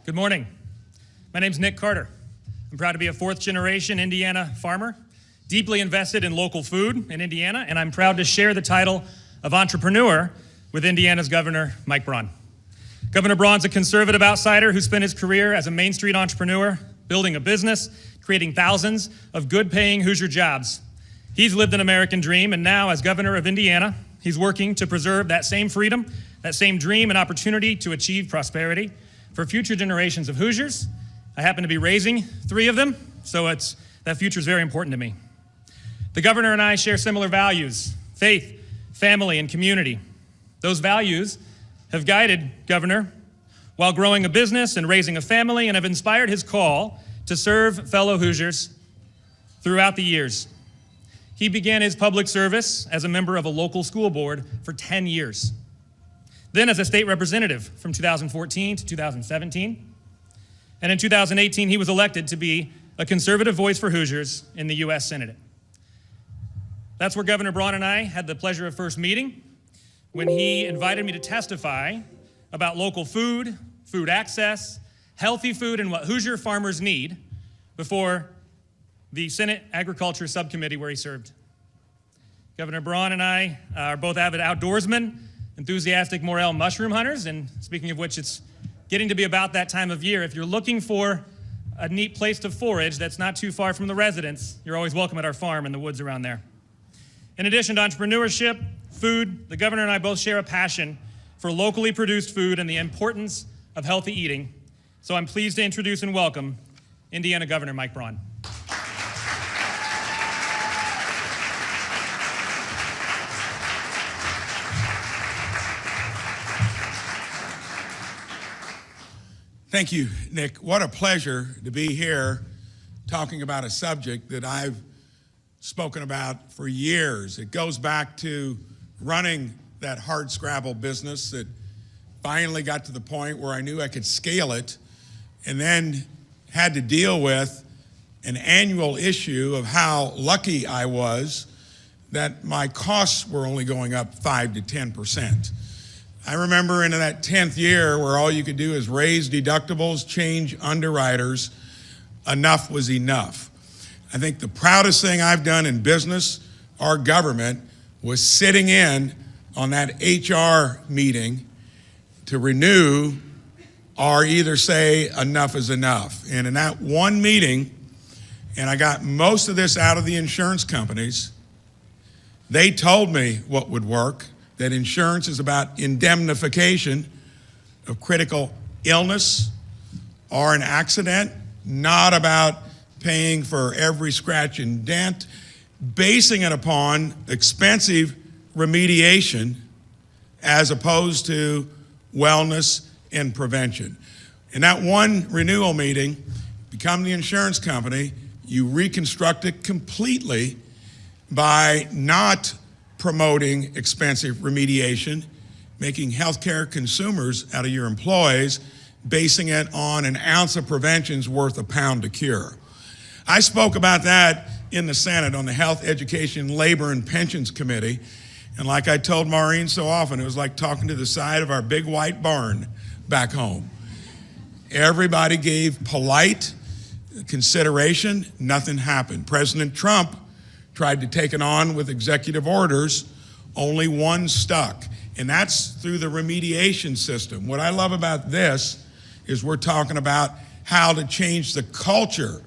Good morning. My name's Nick Carter. I'm proud to be a fourth-generation Indiana farmer, deeply invested in local food in Indiana, and I'm proud to share the title of entrepreneur with Indiana's Governor, Mike Braun. Governor Braun's a conservative outsider who spent his career as a Main Street entrepreneur, building a business, creating thousands of good-paying Hoosier jobs. He's lived an American dream, and now, as governor of Indiana, he's working to preserve that same freedom, that same dream and opportunity to achieve prosperity for future generations of Hoosiers. I happen to be raising 3 of them, so that future is very important to me. The governor and I share similar values: faith, family, and community. Those values have guided Governor while growing a business and raising a family, and have inspired his call to serve fellow Hoosiers throughout the years. He began his public service as a member of a local school board for 10 years. Then as a state representative from 2014 to 2017. And in 2018, he was elected to be a conservative voice for Hoosiers in the U.S. Senate. That's where Governor Braun and I had the pleasure of first meeting, when he invited me to testify about local food, food access, healthy food, and what Hoosier farmers need before the Senate Agriculture Subcommittee where he served. Governor Braun and I are both avid outdoorsmen, enthusiastic morel mushroom hunters, and speaking of which, it's getting to be about that time of year. If you're looking for a neat place to forage that's not too far from the residence, you're always welcome at our farm in the woods around there. In addition to entrepreneurship, food, the governor and I both share a passion for locally produced food and the importance of healthy eating. So I'm pleased to introduce and welcome Indiana Governor Mike Braun. Thank you, Nick. What a pleasure to be here talking about a subject that I've spoken about for years. It goes back to running that hardscrabble business that finally got to the point where I knew I could scale it, and then had to deal with an annual issue of how lucky I was that my costs were only going up 5 to 10%. I remember in that 10th year where all you could do is raise deductibles, change underwriters, enough was enough. I think the proudest thing I've done in business or government was sitting in on that HR meeting to renew or either say enough is enough. And in that one meeting, and I got most of this out of the insurance companies, they told me what would work, that insurance is about indemnification of critical illness or an accident, not about paying for every scratch and dent, basing it upon expensive remediation as opposed to wellness and prevention. In that one renewal meeting, become the insurance company, you reconstruct it completely by not promoting expensive remediation, making healthcare consumers out of your employees, basing it on an ounce of prevention's worth a pound to cure. I spoke about that in the Senate on the Health, Education, Labor, and Pensions Committee, and like I told Maureen so often, it was like talking to the side of our big white barn back home. Everybody gave polite consideration, nothing happened. President Trump tried to take it on with executive orders, only one stuck, and that's through the remediation system. What I love about this is we're talking about how to change the culture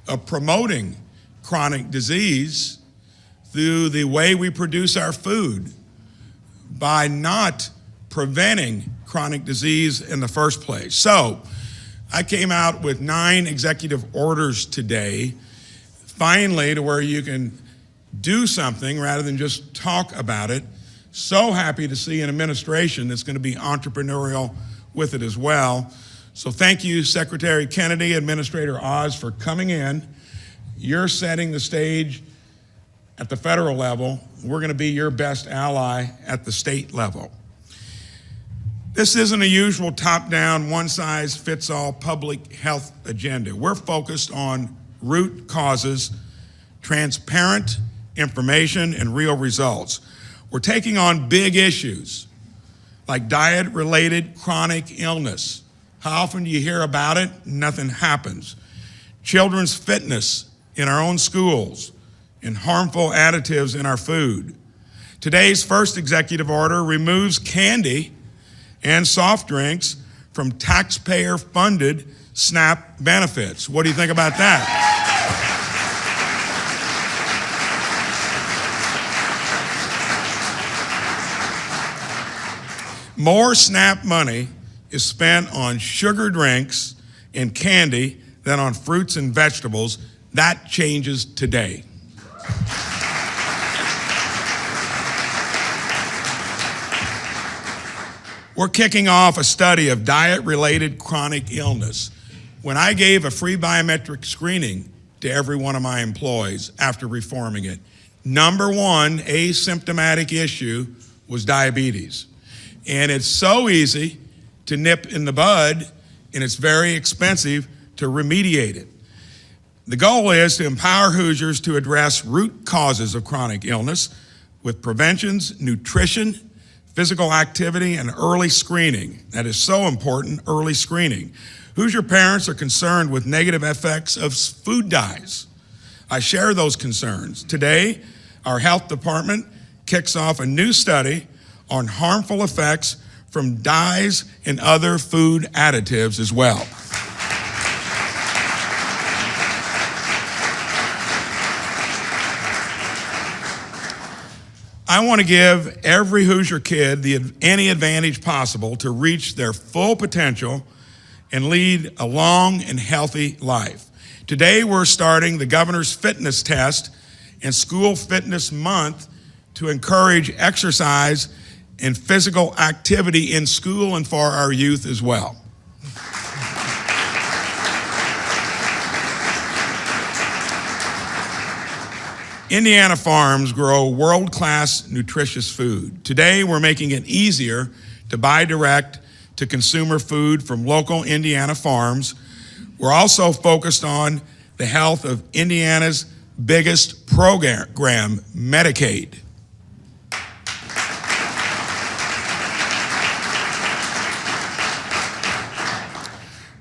of promoting chronic disease through the way we produce our food by not preventing chronic disease in the first place. So I came out with 9 executive orders today, finally, to where you can do something rather than just talk about it. So happy to see an administration that's going to be entrepreneurial with it as well. So thank you, Secretary Kennedy, Administrator Oz, for coming in. You're setting the stage at the federal level. We're going to be your best ally at the state level. This isn't a usual top-down, one-size-fits-all public health agenda. We're focused on root causes, transparent information, and real results. We're taking on big issues like diet-related chronic illness, How often do you hear about it? Nothing happens. Children's fitness in our own schools and harmful additives in our food. Today's first executive order removes candy and soft drinks from taxpayer-funded SNAP benefits. What do you think about that? More SNAP money is spent on sugar drinks and candy than on fruits and vegetables. That changes today. We're kicking off a study of diet-related chronic illness. When I gave a free biometric screening to every one of my employees after reforming it, number one asymptomatic issue was diabetes. And it's so easy to nip in the bud, and it's very expensive to remediate it. The goal is to empower Hoosiers to address root causes of chronic illness with preventions, nutrition, physical activity, and early screening. That is so important, early screening. Hoosier parents are concerned with negative effects of food dyes. I share those concerns. Today, our health department kicks off a new study on harmful effects from dyes and other food additives as well. I want to give every Hoosier kid any advantage possible to reach their full potential and lead a long and healthy life. Today, we're starting the Governor's Fitness Test and School Fitness Month to encourage exercise and physical activity in school and for our youth as well. Indiana farms grow world-class nutritious food. Today, we're making it easier to buy direct to consumer food from local Indiana farms. We're also focused on the health of Indiana's biggest program, Medicaid.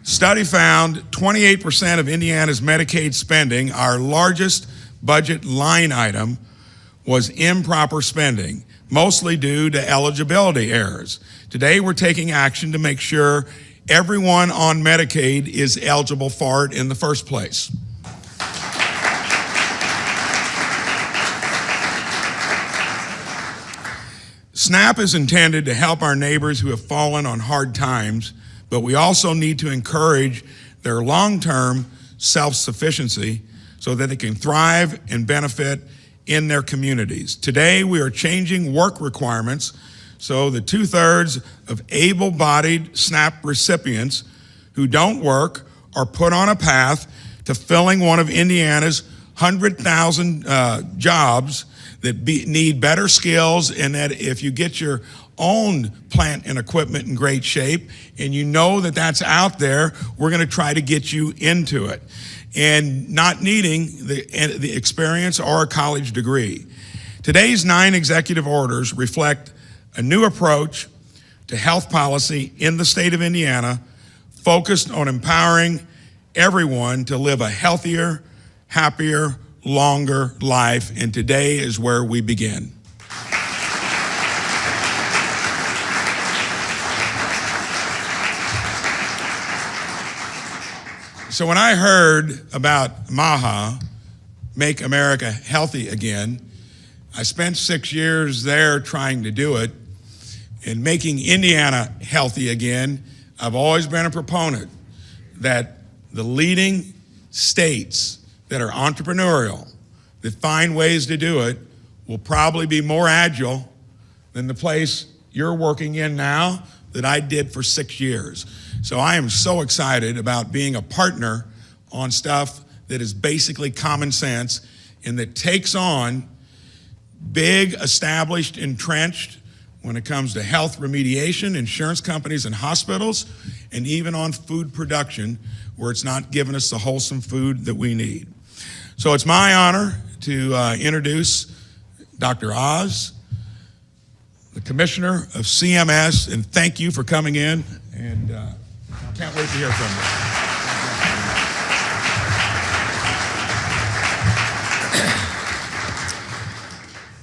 Study found 28% of Indiana's Medicaid spending, our largest budget line item, was improper spending, mostly due to eligibility errors. Today, we're taking action to make sure everyone on Medicaid is eligible for it in the first place. SNAP is intended to help our neighbors who have fallen on hard times, but we also need to encourage their long-term self-sufficiency so that they can thrive and benefit in their communities. Today, we are changing work requirements so the 2/3 of able-bodied SNAP recipients who don't work are put on a path to filling one of Indiana's 100,000 jobs that need better skills, and that if you get your own plant and equipment in great shape and you know that that's out there, we're going to try to get you into it, and not needing the experience or a college degree. Today's 9 executive orders reflect a new approach to health policy in the state of Indiana, focused on empowering everyone to live a healthier, happier, longer life, and today is where we begin. So when I heard about MAHA, Make America Healthy Again, I spent 6 years there trying to do it. In making Indiana healthy again, I've always been a proponent that the leading states that are entrepreneurial, that find ways to do it, will probably be more agile than the place you're working in now that I did for 6 years. So I am so excited about being a partner on stuff that is basically common sense and that takes on big, established, entrenched when it comes to health remediation, insurance companies and hospitals, and even on food production where it's not giving us the wholesome food that we need. So it's my honor to introduce Dr. Oz, the Commissioner of CMS, and thank you for coming in and Can't wait to hear from you.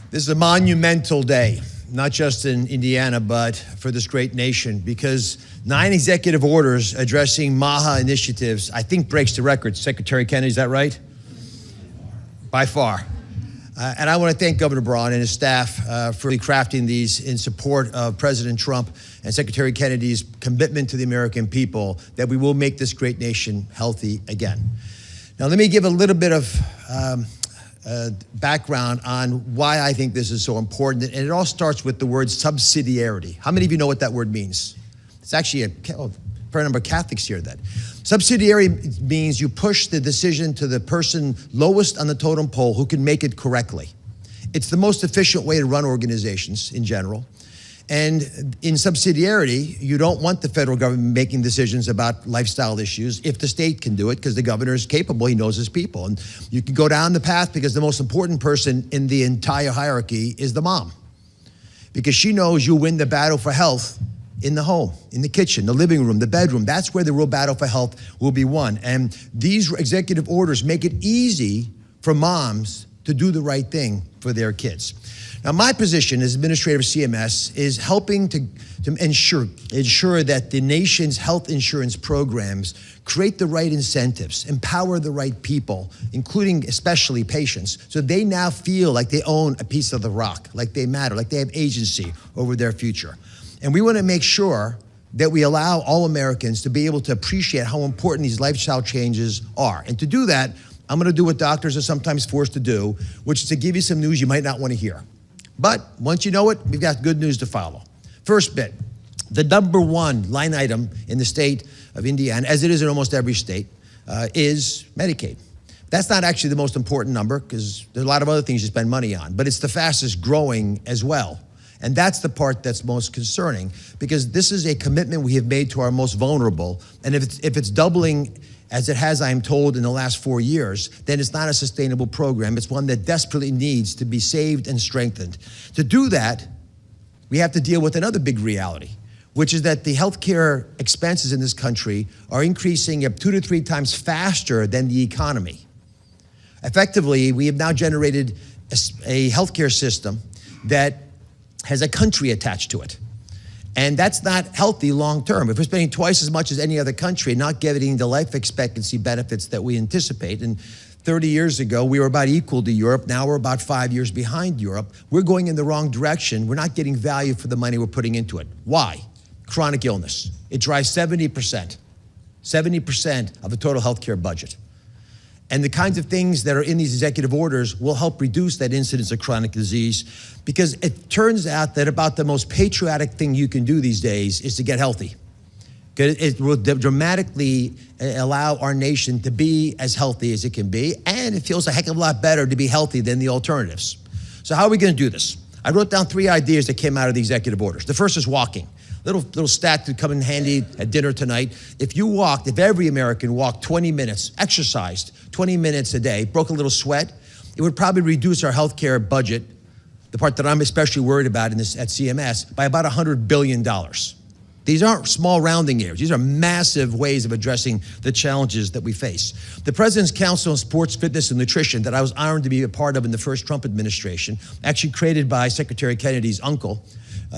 This is a monumental day, not just in Indiana, but for this great nation, because 9 executive orders addressing MAHA initiatives, I think breaks the record. Secretary Kennedy, is that right? By far. And I want to thank Governor Braun and his staff for crafting these in support of President Trump and Secretary Kennedy's commitment to the American people that we will make this great nation healthy again. Now, let me give a little bit of background on why I think this is so important. And it all starts with the word subsidiarity. How many of you know what that word means? It's actually a fair number of Catholics hear that. Subsidiarity means you push the decision to the person lowest on the totem pole who can make it correctly. It's the most efficient way to run organizations in general. And in subsidiarity, you don't want the federal government making decisions about lifestyle issues if the state can do it, because the governor is capable, he knows his people. And you can go down the path because the most important person in the entire hierarchy is the mom, because she knows you win the battle for health in the home, in the kitchen, the living room, the bedroom. That's where the real battle for health will be won. And these executive orders make it easy for moms to do the right thing for their kids. Now, my position as administrator of CMS is helping to ensure that the nation's health insurance programs create the right incentives, empower the right people, including especially patients, so they now feel like they own a piece of the rock, like they matter, like they have agency over their future. And we want to make sure that we allow all Americans to be able to appreciate how important these lifestyle changes are. And to do that, I'm going to do what doctors are sometimes forced to do, which is to give you some news you might not want to hear. But once you know it, we've got good news to follow. First bit, the #1 line item in the state of Indiana, as it is in almost every state, is Medicaid. That's not actually the most important number, because there's a lot of other things you spend money on, but it's the fastest growing as well. And that's the part that's most concerning, because this is a commitment we have made to our most vulnerable. And if it's doubling, as it has, I am told, in the last 4 years, then it's not a sustainable program. It's one that desperately needs to be saved and strengthened. To do that, we have to deal with another big reality, which is that the healthcare expenses in this country are increasing at 2 to 3 times faster than the economy. Effectively, we have now generated a healthcare system that has a country attached to it. And that's not healthy long term. If we're spending twice as much as any other country, not getting the life expectancy benefits that we anticipate, and 30 years ago, we were about equal to Europe. Now we're about 5 years behind Europe. We're going in the wrong direction. We're not getting value for the money we're putting into it. Why? Chronic illness. It drives 70% of the total healthcare budget. And the kinds of things that are in these executive orders will help reduce that incidence of chronic disease, because it turns out that about the most patriotic thing you can do these days is to get healthy. It will dramatically allow our nation to be as healthy as it can be, and it feels a heck of a lot better to be healthy than the alternatives. So how are we going to do this? I wrote down 3 ideas that came out of the executive orders. The first is walking. Little stat to come in handy at dinner tonight. If every American walked 20 minutes, exercised 20 minutes a day, broke a little sweat, it would probably reduce our healthcare budget, the part that I'm especially worried about at CMS, by about $100 billion. These aren't small rounding errors. These are massive ways of addressing the challenges that we face. The President's Council on Sports, Fitness, and Nutrition, that I was honored to be a part of in the first Trump administration, actually created by Secretary Kennedy's uncle,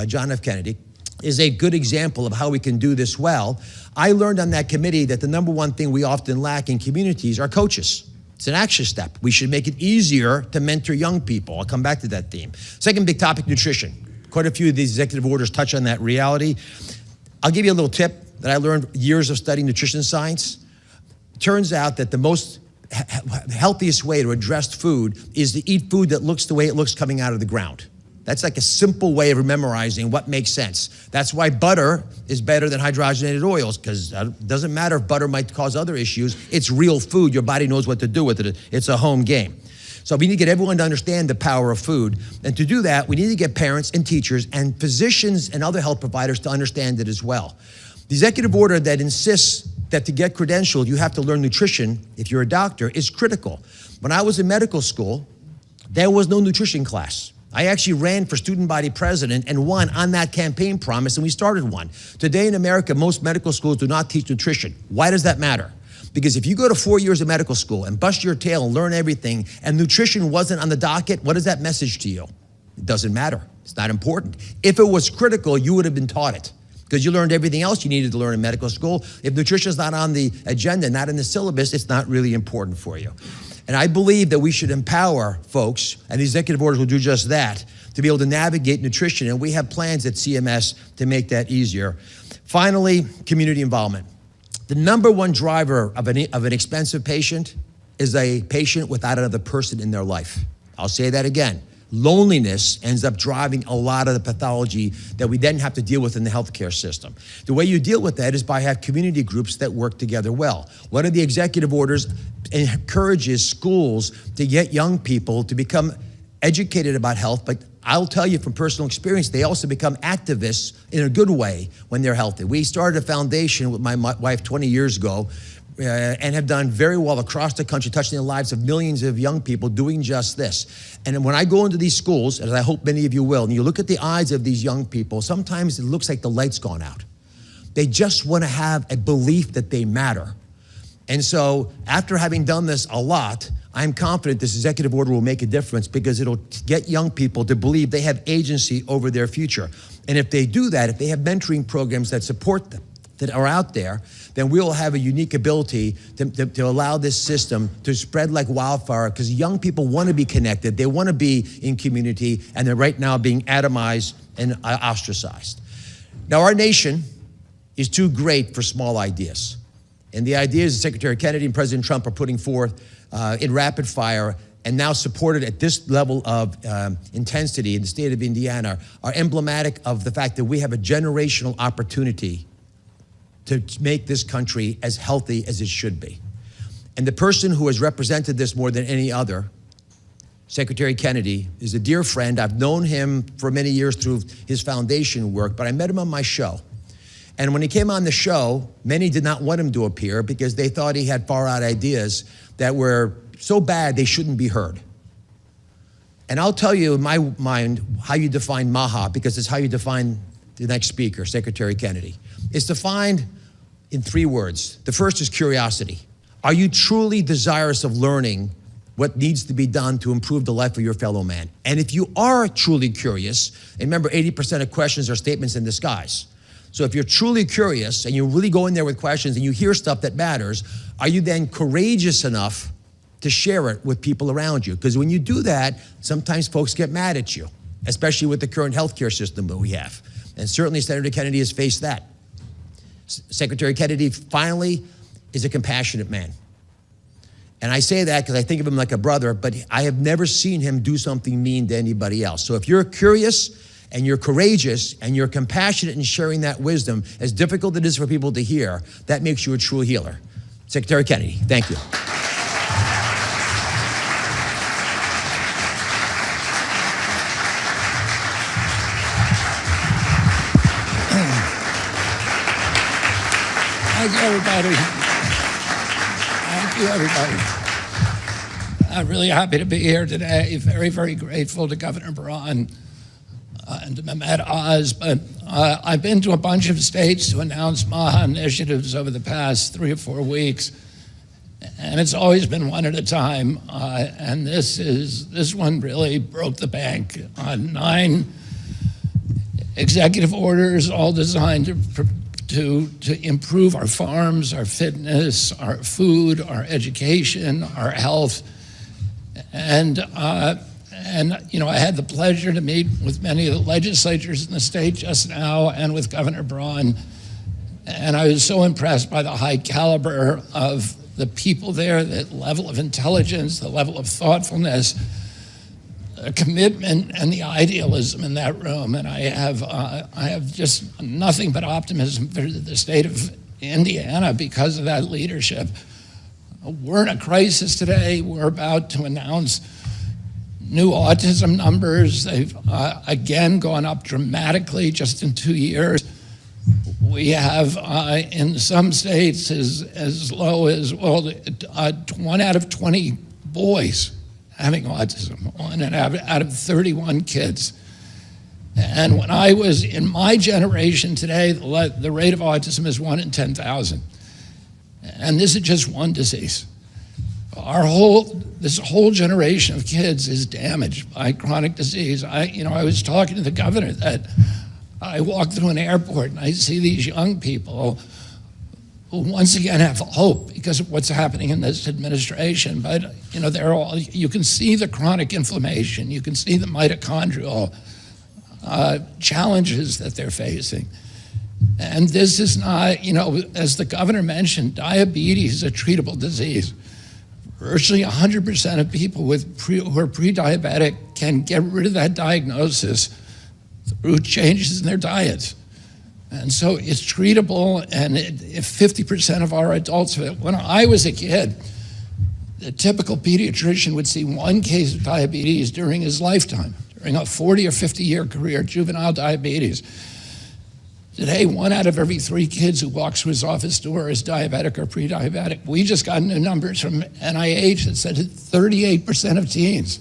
John F. Kennedy, is a good example of how we can do this well. I learned on that committee that the #1 thing we often lack in communities are coaches. It's an action step. We should make it easier to mentor young people. I'll come back to that theme. Second big topic, nutrition. Quite a few of these executive orders touch on that reality. I'll give you a little tip that I learned years of studying nutrition science. It turns out that the most healthiest way to address food is to eat food that looks the way it looks coming out of the ground. That's like a simple way of memorizing what makes sense. That's why butter is better than hydrogenated oils, because it doesn't matter if butter might cause other issues. It's real food. Your body knows what to do with it. It's a home game. So we need to get everyone to understand the power of food. And to do that, we need to get parents and teachers and physicians and other health providers to understand it as well. The executive order that insists that to get credentialed, you have to learn nutrition if you're a doctor is critical. When I was in medical school, there was no nutrition class. I actually ran for student body president and won on that campaign promise, and we started one. Today in America, most medical schools do not teach nutrition. Why does that matter? Because if you go to 4 years of medical school and bust your tail and learn everything, and nutrition wasn't on the docket, what is that message to you? It doesn't matter. It's not important. If it was critical, you would have been taught it, because you learned everything else you needed to learn in medical school. If nutrition is not on the agenda, not in the syllabus, it's not really important for you. And I believe that we should empower folks, and the executive orders will do just that, to be able to navigate nutrition. And we have plans at CMS to make that easier. Finally, community involvement. The number one driver of an expensive patient is a patient without another person in their life. I'll say that again. Loneliness ends up driving a lot of the pathology that we then have to deal with in the healthcare system. The way you deal with that is by having community groups that work together well. One of the executive orders encourages schools to get young people to become educated about health, but I'll tell you from personal experience, they also become activists in a good way when they're healthy. We started a foundation with my wife 20 years ago, and have done very well across the country, touching the lives of millions of young people doing just this. And when I go into these schools, as I hope many of you will, and you look at the eyes of these young people, sometimes it looks like the light's gone out. They just want to have a belief that they matter. And so after having done this a lot, I'm confident this executive order will make a difference, because it'll get young people to believe they have agency over their future. And if they do that, if they have mentoring programs that support them, that are out there, then we'll have a unique ability to allow this system to spread like wildfire, because young people want to be connected, they want to be in community, and they're right now being atomized and ostracized. Now, our nation is too great for small ideas. And the ideas that Secretary Kennedy and President Trump are putting forth in rapid fire, and now supported at this level of intensity in the state of Indiana, are emblematic of the fact that we have a generational opportunity to make this country as healthy as it should be. And the person who has represented this more than any other, Secretary Kennedy, is a dear friend. I've known him for many years through his foundation work, but I met him on my show. And when he came on the show, many did not want him to appear because they thought he had far-out ideas that were so bad they shouldn't be heard. And I'll tell you in my mind how you define MAHA, because it's how you define the next speaker, Secretary Kennedy. It's defined in 3 words. The first is curiosity. Are you truly desirous of learning what needs to be done to improve the life of your fellow man? And if you are truly curious, and remember 80% of questions are statements in disguise. So if you're truly curious and you really go in there with questions and you hear stuff that matters, are you then courageous enough to share it with people around you? Because when you do that, sometimes folks get mad at you, especially with the current healthcare system that we have. And certainly Senator Kennedy has faced that. Secretary Kennedy finally is a compassionate man. And I say that because I think of him like a brother, but I have never seen him do something mean to anybody else. So if you're curious and you're courageous and you're compassionate in sharing that wisdom, as difficult it is for people to hear, that makes you a true healer. Secretary Kennedy, thank you. Thank you, everybody. Thank you, everybody. I'm really happy to be here today. Very, very grateful to Governor Braun and to Mehmet Oz. But I've been to a bunch of states to announce MAHA initiatives over the past 3 or 4 weeks, and it's always been one at a time. And this one really broke the bank. 9 executive orders, all designed to improve our farms, our fitness, our food, our education, our health. And you know, I had the pleasure to meet with many of the legislators in the state just now and with Governor Braun. And I was so impressed by the high caliber of the people there, the level of intelligence, the level of thoughtfulness, commitment, and the idealism in that room. And I have just nothing but optimism for the state of Indiana because of that leadership. We're in a crisis today. We're about to announce new autism numbers. They've again gone up dramatically just in 2 years. We have in some states as low as, well, 1 out of 20 boys having autism, one out of 31 kids. And when I was in my generation today, the rate of autism is 1 in 10,000. And this is just one disease. This whole generation of kids is damaged by chronic disease. I was talking to the governor that I walk through an airport and I see these young people who once again have hope because of what's happening in this administration. But you can see the chronic inflammation, you can see the mitochondrial challenges that they're facing. And this is not, as the governor mentioned, diabetes is a treatable disease. Virtually 100% of people who are pre-diabetic can get rid of that diagnosis through changes in their diets. And so it's treatable, and if 50% of our adults, when I was a kid, the typical pediatrician would see 1 case of diabetes during his lifetime, during a 40 or 50-year career, juvenile diabetes. Today, 1 out of every 3 kids who walks through his office door is diabetic or pre-diabetic. We just got new numbers from NIH that said that 38% of teens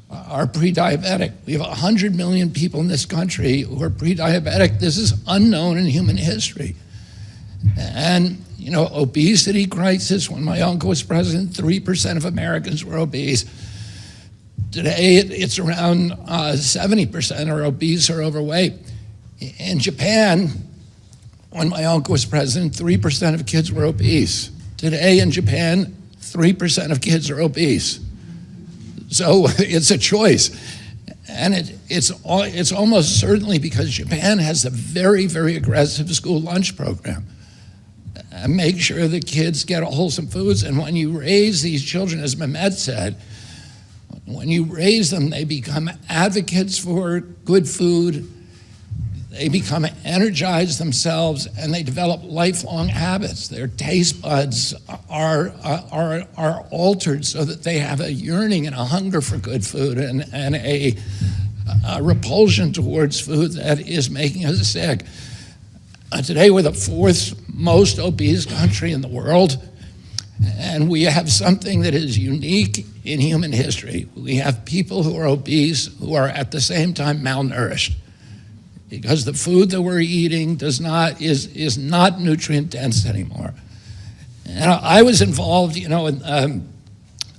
are pre-diabetic. We have 100 million people in this country who are pre-diabetic. This is unknown in human history. And, obesity crisis, when my uncle was president, 3% of Americans were obese. Today, it's around 70% are obese or overweight. In Japan, when my uncle was president, 3% of kids were obese. Today in Japan, 3% of kids are obese. So it's a choice. And it's almost certainly because Japan has a very, very aggressive school lunch program. And make sure the kids get wholesome foods. And when you raise these children, as Mehmet said, when you raise them, they become advocates for good food. They become energized themselves, and they develop lifelong habits. Their taste buds are altered so that they have a yearning and a hunger for good food and a repulsion towards food that is making us sick. Today, we're the 4th most obese country in the world, and we have something that is unique in human history. We have people who are obese who are at the same time malnourished, because the food that we're eating is not nutrient dense anymore. And I was involved, in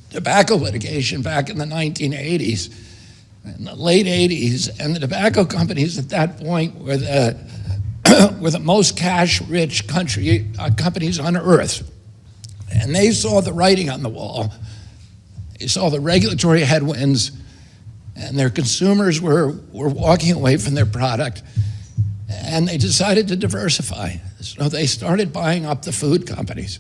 tobacco litigation back in the 1980s, in the late 80s, and the tobacco companies at that point were the most cash-rich companies on earth. And they saw the writing on the wall. They saw the regulatory headwinds, and their consumers were walking away from their product, and they decided to diversify. So they started buying up the food companies.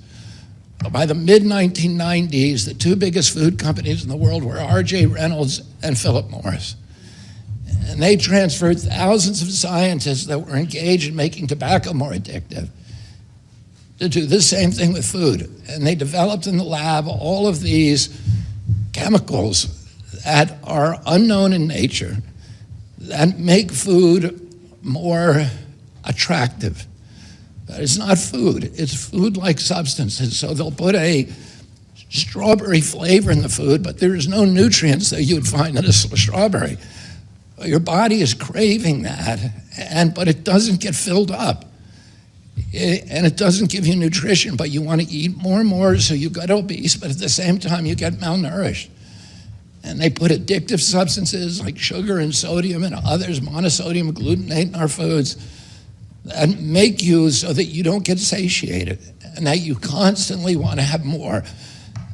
By the mid-1990s, the 2 biggest food companies in the world were R.J. Reynolds and Philip Morris. And they transferred thousands of scientists that were engaged in making tobacco more addictive to do the same thing with food. And they developed in the lab all of these chemicals that are unknown in nature, that make food more attractive. But it's not food, it's food-like substances. So they'll put a strawberry flavor in the food, but there is no nutrients that you would find in a strawberry. Your body is craving that, but it doesn't get filled up. And it doesn't give you nutrition, but you want to eat more and more, so you get obese, but at the same time you get malnourished. And they put addictive substances like sugar and sodium and others, monosodium glutamate in our foods, that make you so that you don't get satiated and that you constantly want to have more.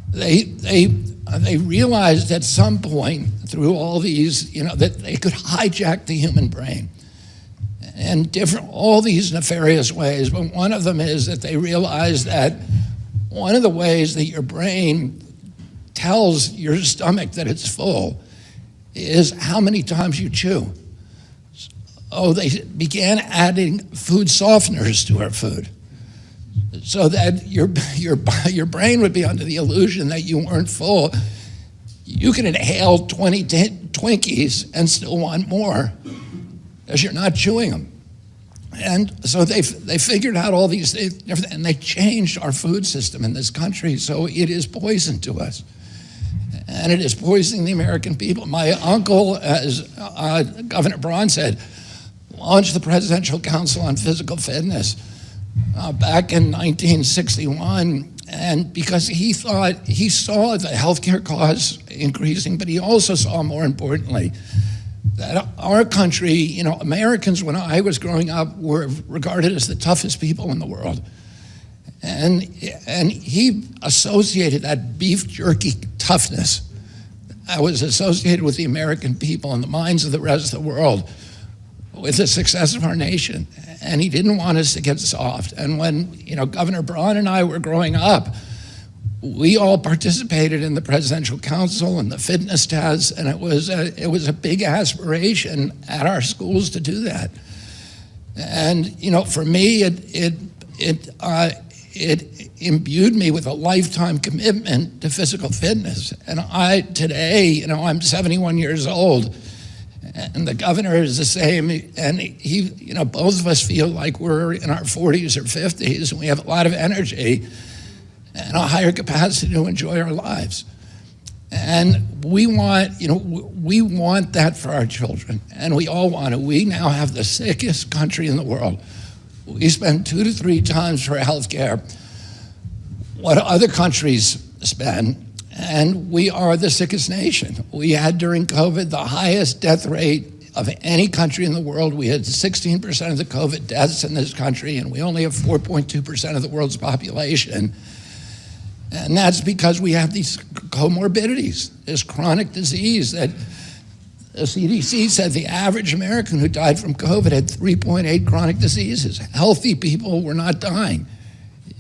They realized at some point through all these, that they could hijack the human brain in all these nefarious ways. But one of them is that they realized that one of the ways that your brain tells your stomach that it's full is how many times you chew. Oh, they began adding food softeners to our food so that your brain would be under the illusion that you weren't full. You can inhale 20 Twinkies and still want more because you're not chewing them. And so they figured out all these things, and they changed our food system in this country, so it is poison to us. and it is poisoning the American people. My uncle, as Governor Braun said, launched the Presidential Council on Physical Fitness back in 1961, and because he saw the healthcare costs increasing, but he also saw, more importantly, that our country, Americans, when I was growing up, were regarded as the toughest people in the world. And he associated that beef jerky toughness that was associated with the American people in the minds of the rest of the world with the success of our nation. And he didn't want us to get soft. And when, Governor Braun and I were growing up, we all participated in the Presidential Council and the fitness tests, and it was a big aspiration at our schools to do that. And for me, it imbued me with a lifetime commitment to physical fitness. And today, I'm 71 years old, and the governor is the same, and he, both of us feel like we're in our 40s or 50s, and we have a lot of energy and a higher capacity to enjoy our lives. And we want that for our children, and we all want it. We now have the sickest country in the world. We spend 2 to 3 times for health care what other countries spend, and we are the sickest nation. We had, during COVID, the highest death rate of any country in the world. We had 16% of the COVID deaths in this country, and we only have 4.2% of the world's population. And that's because we have these comorbidities, this chronic disease that the CDC said the average American who died from COVID had 3.8 chronic diseases. Healthy people were not dying.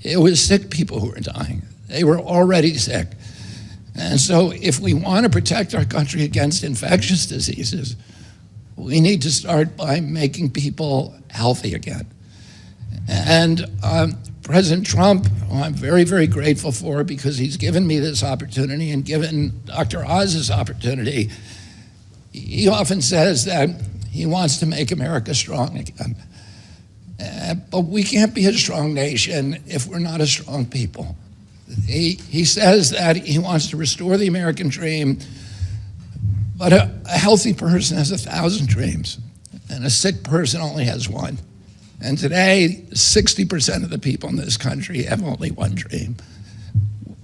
It was sick people who were dying. They were already sick. And so if we want to protect our country against infectious diseases, we need to start by making people healthy again. And President Trump, who I'm very, very grateful for, because he's given me this opportunity and given Dr. Oz this opportunity, he often says that he wants to make America strong again. But we can't be a strong nation if we're not a strong people. He says that he wants to restore the American dream, but a healthy person has 1,000 dreams, and a sick person only has one. And today, 60% of the people in this country have only one dream.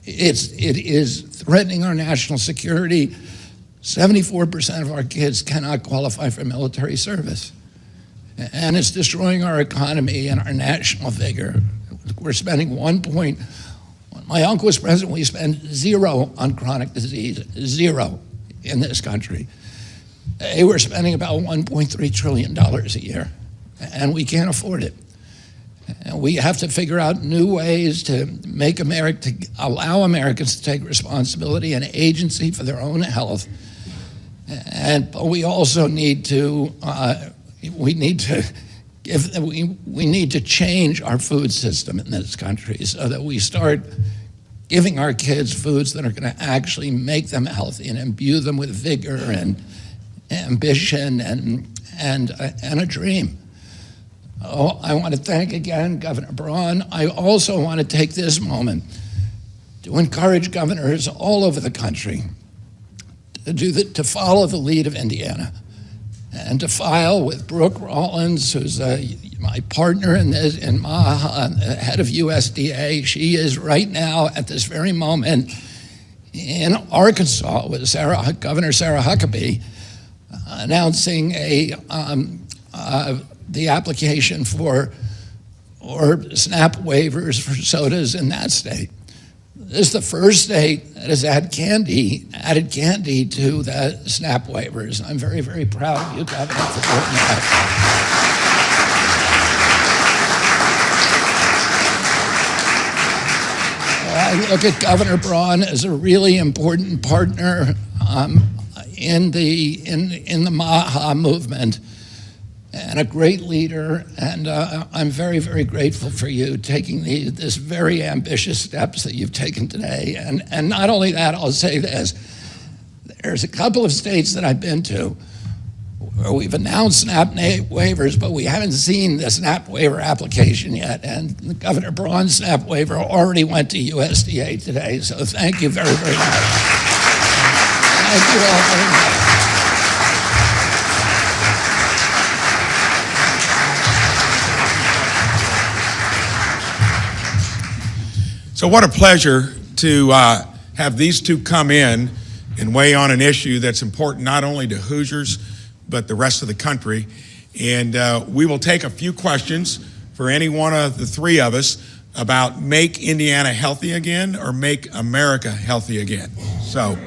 It is threatening our national security. 74% of our kids cannot qualify for military service. And it's destroying our economy and our national vigor. We're spending when my uncle was president, we spent 0 on chronic disease, 0 in this country. They were spending about $1.3 trillion a year, and we can't afford it. And we have to figure out new ways to make America, to allow Americans to take responsibility and agency for their own health. But we also need to, we need to change our food system in this country so that we start giving our kids foods that are going to actually make them healthy and imbue them with vigor and ambition and a dream. Oh, I want to thank again Governor Braun. I also want to take this moment to encourage governors all over the country to follow the lead of Indiana and to file with Brooke, Rollins, who's my partner in MAHA, head of USDA. She is right now, at this very moment, in Arkansas with Governor Sarah Huckabee, announcing the application for SNAP waivers for sodas in that state. This is the first state that has added candy to the SNAP waivers. I'm very, very proud of you, Governor, for doing that. I look at Governor Braun as a really important partner in the MAHA movement, and a great leader, and I'm very, very grateful for you taking this very ambitious steps that you've taken today. And not only that, I'll say this, there's a couple of states that I've been to where we've announced SNAP waivers, but we haven't seen the SNAP waiver application yet, and Governor Braun's SNAP waiver already went to USDA today, so thank you very, very much. Thank you all very much. So what a pleasure to have these two come in and weigh on an issue that's important not only to Hoosiers, but the rest of the country. And we will take a few questions for any one of the three of us about make Indiana healthy again or make America healthy again. So.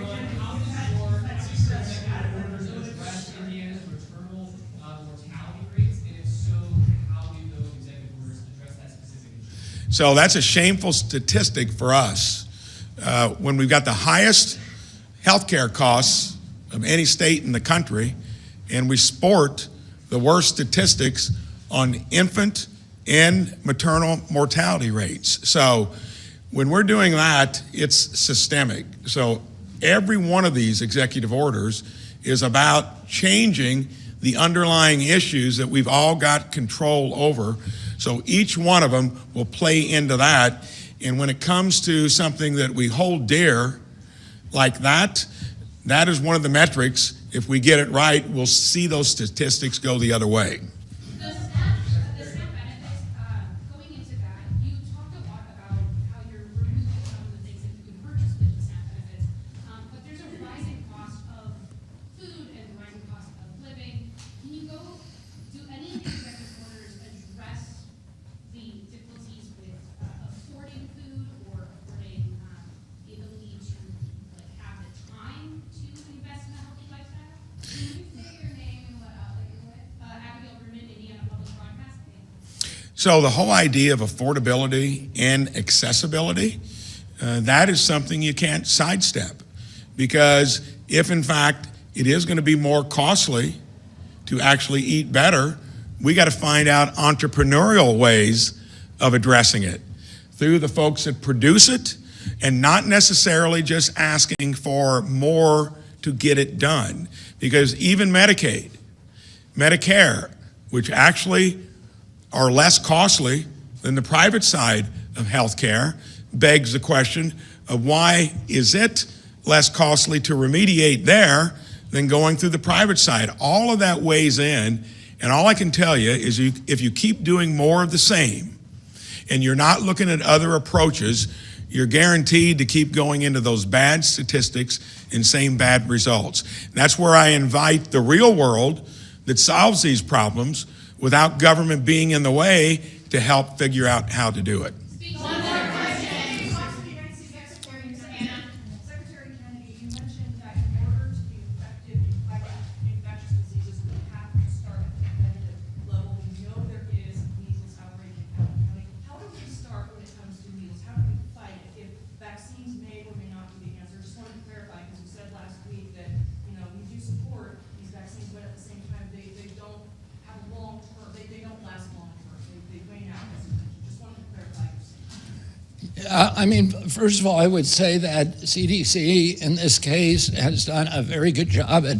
So that's a shameful statistic for us. When we've got the highest healthcare costs of any state in the country, and we sport the worst statistics on infant and maternal mortality rates. So when we're doing that, it's systemic. So every one of these executive orders is about changing the underlying issues that we've all got control over. So each one of them will play into that. And when it comes to something that we hold dear like that, that is one of the metrics. If we get it right, we'll see those statistics go the other way. The SNAP benefits, going into that, you talked a lot about how you're removing some of the things that you can purchase with the SNAP benefits, but there's a rising cost of food and a rising cost of living. Can you do any of the executive orders address the difficulties with affording food or affording the ability to have the time to invest in a healthy lifestyle? Can you say your name and what outlet you're with? Indiana Public Broadcasting. So the whole idea of affordability and accessibility, that is something you can't sidestep, because if in fact it is going to be more costly to actually eat better, we got to find out entrepreneurial ways of addressing it through the folks that produce it, and not necessarily just asking for more to get it done. Because even Medicaid, Medicare, which actually are less costly than the private side of healthcare, begs the question of why is it less costly to remediate there than going through the private side? All of that weighs in, and all I can tell you is if you keep doing more of the same and you're not looking at other approaches, you're guaranteed to keep going into those bad statistics and same bad results. That's where I invite the real world that solves these problems without government being in the way to help figure out how to do it. One more question. Secretary Kennedy, you mentioned that in order to be effective in fighting infectious diseases, we have to start at the preventative level. We know there is a measles outbreak in County County. How do we start when it comes to measles? How do we fight it? If vaccines may or may not be the answer, just wanted to clarify, because you said last week that, we do support these vaccines, but at the same time, they don't have a long term, they don't last long term. They wane out. Just wanted to clarify your statement. First of all, I would say that CDC in this case has done a very good job at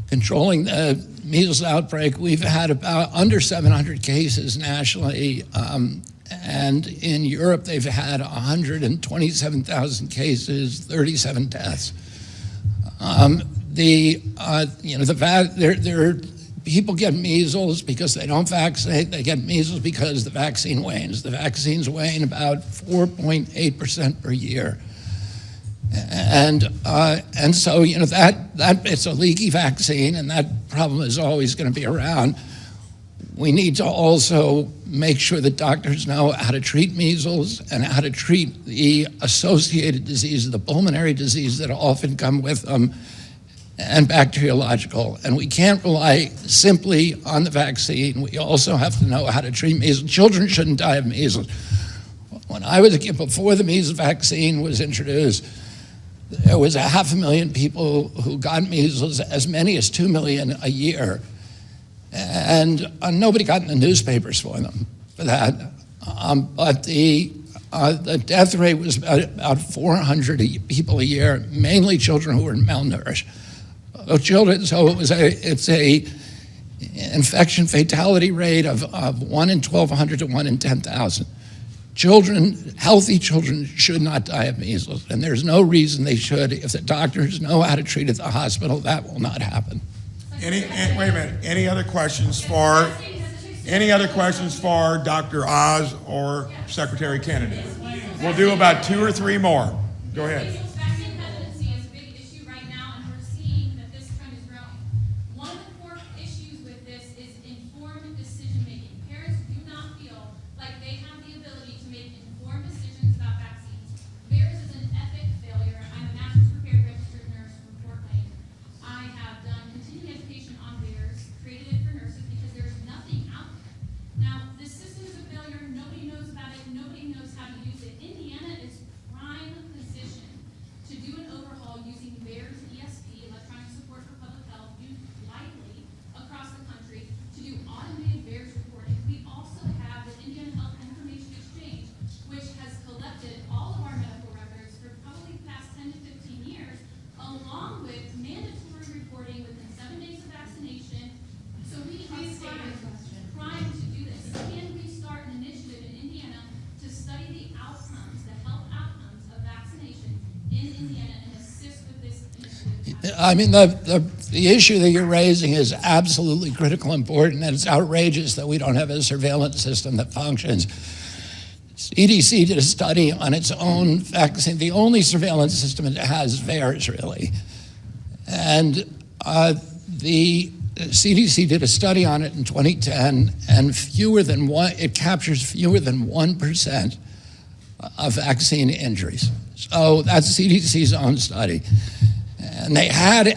controlling the measles outbreak. We've had about under 700 cases nationally, and in Europe they've had 127,000 cases, 37 deaths. People get measles because they don't vaccinate. They get measles because the vaccine wanes. The vaccines wane about 4.8% per year. And so, that it's a leaky vaccine, and that problem is always going to be around. We need to also make sure that doctors know how to treat measles and how to treat the associated diseases, the pulmonary diseases that often come with them, and bacteriological. And we can't rely simply on the vaccine. We also have to know how to treat measles. Children shouldn't die of measles. When I was a kid, before the measles vaccine was introduced, there was 500,000 people who got measles, as many as 2 million a year. And nobody got in the newspapers for them for that. But the death rate was about 400 people a year, mainly children who were malnourished. So it's a infection fatality rate of 1 in 1,200 to 1 in 10,000. Children, healthy children, should not die of measles, and there's no reason they should. If the doctors know how to treat at the hospital, that will not happen. Wait a minute. Any other questions for Dr. Oz or Secretary Kennedy? We'll do about 2 or 3 more. Go ahead. Measles vaccine hesitancy is a big issue right now, and we're seeing that this trend is growing. One of the core issues with this is informed decision making. Parents do not feel like they have the ability to make informed decisions about vaccines. Theirs is an epic failure. I'm a master's prepared registered nurse from Fort Wayne. I have done continuing education on theirs, created it for nurses because there's nothing out there. Now, this system is a failure. Nobody knows about it. Nobody knows how to use it. Indiana is prime position to do an overhaul using VAERS ESP, electronic support for public health, used widely across the country to do automated VAERS reporting. We also have the Indiana Health Information Exchange, which has collected all of our medical records for probably the past 10 to 15 years, along with mandatory reporting within 7 days of vaccination. So we are trying to do this. Can we start an initiative in Indiana to study the outcomes, the health outcomes of vaccination in Indiana and assist with this initiative? I mean, the issue that you're raising is absolutely critical and important, and it's outrageous that we don't have a surveillance system that functions. CDC did a study on its own vaccine, the only surveillance system it has VAERS, really. And the CDC did a study on it in 2010, and it captures fewer than 1% of vaccine injuries. So that's CDC's own study. And they had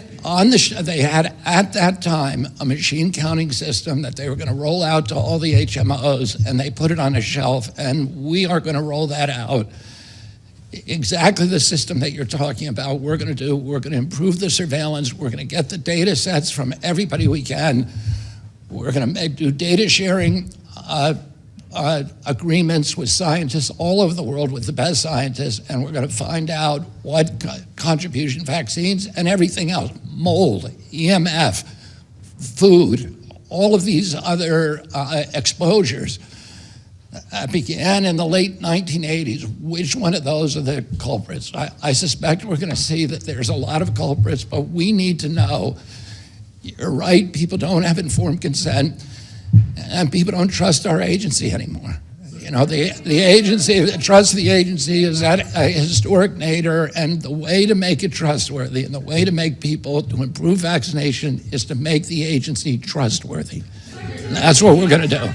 at that time a machine counting system that they were going to roll out to all the HMOs, and they put it on a shelf, and we are going to roll that out. Exactly the system that you're talking about, we're going to do. We're going to improve the surveillance. We're going to get the data sets from everybody we can. We're going to do data sharing agreements with scientists all over the world, with the best scientists, and we're going to find out what contribution vaccines and everything else, mold, EMF, food, all of these other exposures began in the late 1980s. Which one of those are the culprits? I suspect we're going to see that there's a lot of culprits, but we need to know. You're right, people don't have informed consent, and people don't trust our agency anymore. You know, the agency, the trust of the agency is at a historic nadir, and the way to make it trustworthy and the way to make people to improve vaccination is to make the agency trustworthy. And that's what we're going to do.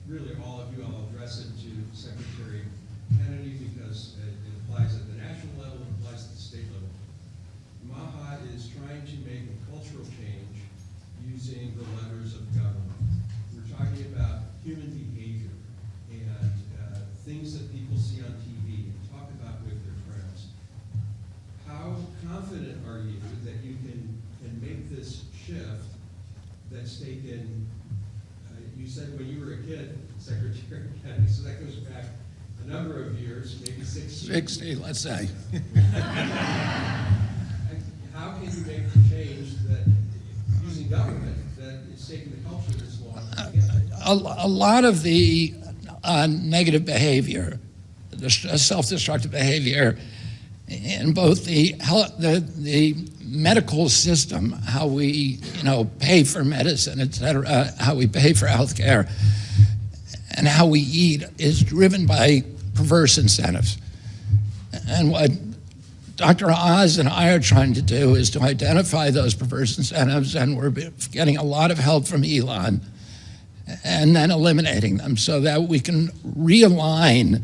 Really all of you. I'll address it to Secretary Kennedy because it applies at the national level, it applies at the state level. MAHA is trying to make a cultural change using the levers of government. We're talking about human behavior and things that people see on TV and talk about with their friends. How confident are you that you can make this shift that's taken? You said when you were a kid, Secretary Kennedy, so that goes back a number of years, maybe 60. 60, let's say. How can you make the change that, using government, that it's taking the culture this long to get? A lot of the negative behavior, the self-destructive behavior in both the medical system, how we pay for medicine, et cetera, how we pay for health care, and how we eat is driven by perverse incentives. And what Dr. Oz and I are trying to do is to identify those perverse incentives, and we're getting a lot of help from Elon, and then eliminating them so that we can realign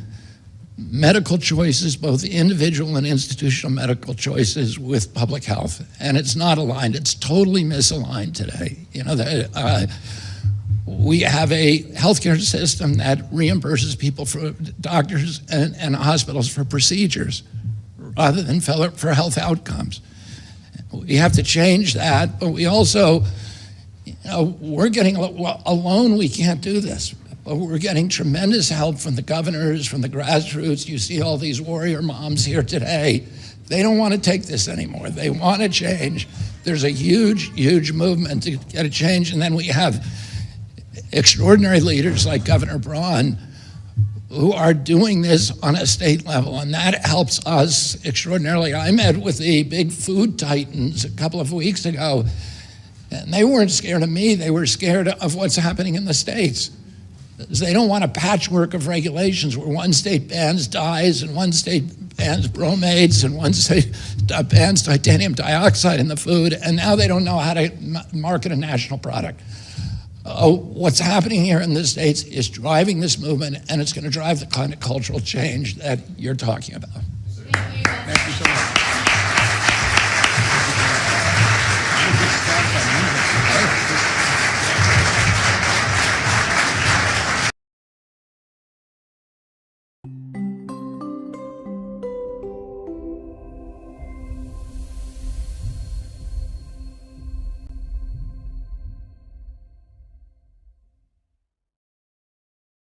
medical choices, both individual and institutional medical choices, with public health. And it's not aligned, it's totally misaligned today. We have a healthcare system that reimburses people, for doctors and hospitals, for procedures rather than for health outcomes. We have to change that, but we also, we're getting, alone we can't do this. but we're getting tremendous help from the governors, from the grassroots. You see all these warrior moms here today. They don't want to take this anymore. They want to change. There's a huge, huge movement to get a change. And then we have extraordinary leaders like Governor Braun who are doing this on a state level, and that helps us extraordinarily. I met with the big food titans a couple of weeks ago, and they weren't scared of me. They were scared of what's happening in the states. They don't want a patchwork of regulations where one state bans dyes and one state bans bromades and one state bans titanium dioxide in the food, and now they don't know how to market a national product. What's happening here in the States is driving this movement, and it's going to drive the kind of cultural change that you're talking about. Thank you so much.